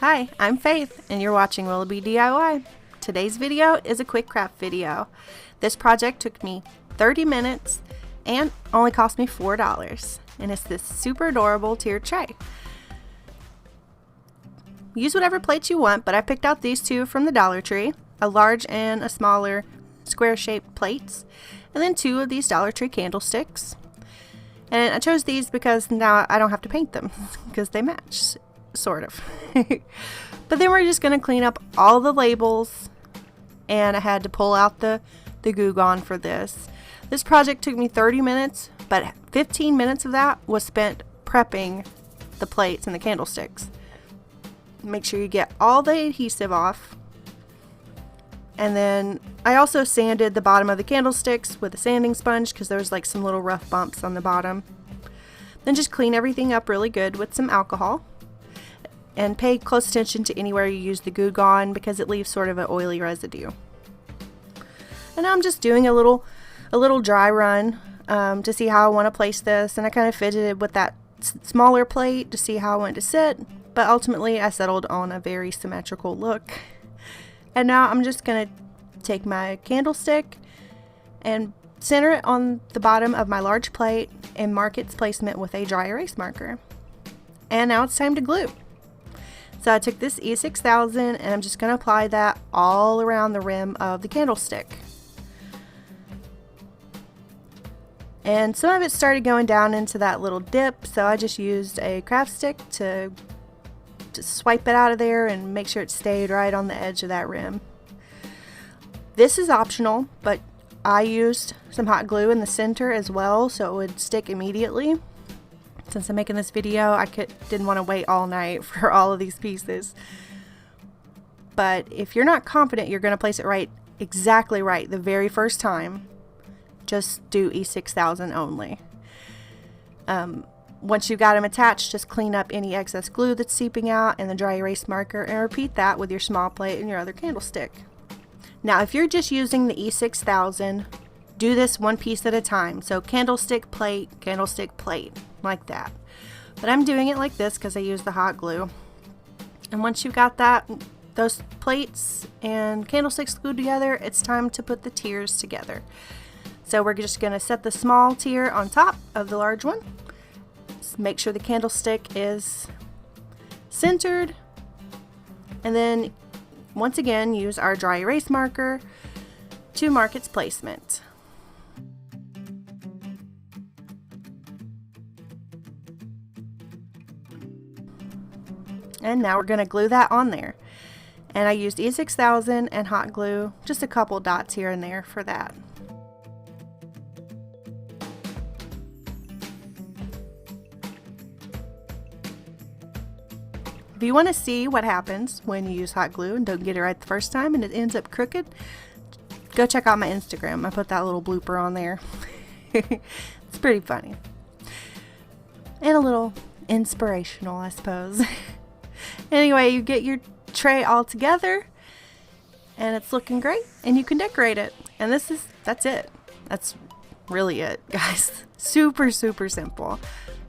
Hi, I'm Faith, and you're watching Willoughby DIY. Today's video is a quick craft video. This project took me 30 minutes and only cost me $4, and it's this super adorable tiered tray. Use whatever plates you want, but I picked out these two from the Dollar Tree, a large and a smaller square-shaped plates, and then two of these Dollar Tree candlesticks. And I chose these because now I don't have to paint them because they match. Sort of. But then we're just going to clean up all the labels, and I had to pull out the Goo Gone for this. This project took me 30 minutes, but 15 minutes of that was spent prepping the plates and the candlesticks. Make sure you get all the adhesive off, and then I also sanded the bottom of the candlesticks with a sanding sponge because there was like some little rough bumps on the bottom. Then just clean everything up really good with some alcohol. And pay close attention to anywhere you use the Goo Gone because it leaves sort of an oily residue. And now I'm just doing a little dry run to see how I want to place this, and I kind of fidgeted with that smaller plate to see how I want to sit, but ultimately I settled on a very symmetrical look. And now I'm just going to take my candlestick and center it on the bottom of my large plate and mark its placement with a dry erase marker. And now it's time to glue. So I took this E6000 and I'm just going to apply that all around the rim of the candlestick. And some of it started going down into that little dip, so I just used a craft stick to swipe it out of there and make sure it stayed right on the edge of that rim. This is optional, but I used some hot glue in the center as well so it would stick immediately. Since I'm making this video, I didn't want to wait all night for all of these pieces. But if you're not confident you're going to place it exactly right the very first time, just do E6000 only. Once you've got them attached, just clean up any excess glue that's seeping out and the dry erase marker, and repeat that with your small plate and your other candlestick. Now, if you're just using the E6000, do this one piece at a time. So candlestick, plate, like that. But I'm doing it like this because I use the hot glue. And once you've got those plates and candlesticks glued together, it's time to put the tiers together. So we're just going to set the small tier on top of the large one. Just make sure the candlestick is centered. And then once again, use our dry erase marker to mark its placement. And now we're going to glue that on there. And I used E6000 and hot glue, just a couple dots here and there for that. If you want to see what happens when you use hot glue and don't get it right the first time and it ends up crooked, go check out my Instagram. I put that little blooper on there. It's pretty funny. And a little inspirational, I suppose. Anyway, you get your tray all together and it's looking great and you can decorate it. And that's it. That's really it, guys. Super simple.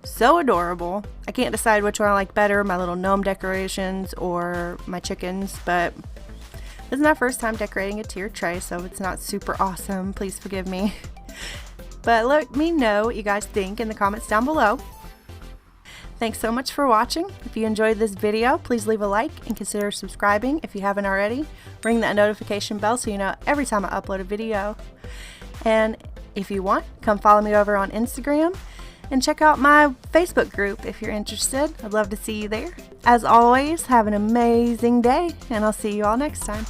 So adorable. I can't decide which one I like better, my little gnome decorations or my chickens, but this is my first time decorating a tiered tray, so it's not super awesome. Please forgive me. But let me know what you guys think in the comments down below. Thanks so much for watching. If you enjoyed this video, please leave a like and consider subscribing if you haven't already. Ring that notification bell so you know every time I upload a video. And if you want, come follow me over on Instagram and check out my Facebook group if you're interested. I'd love to see you there. As always, have an amazing day, and I'll see you all next time.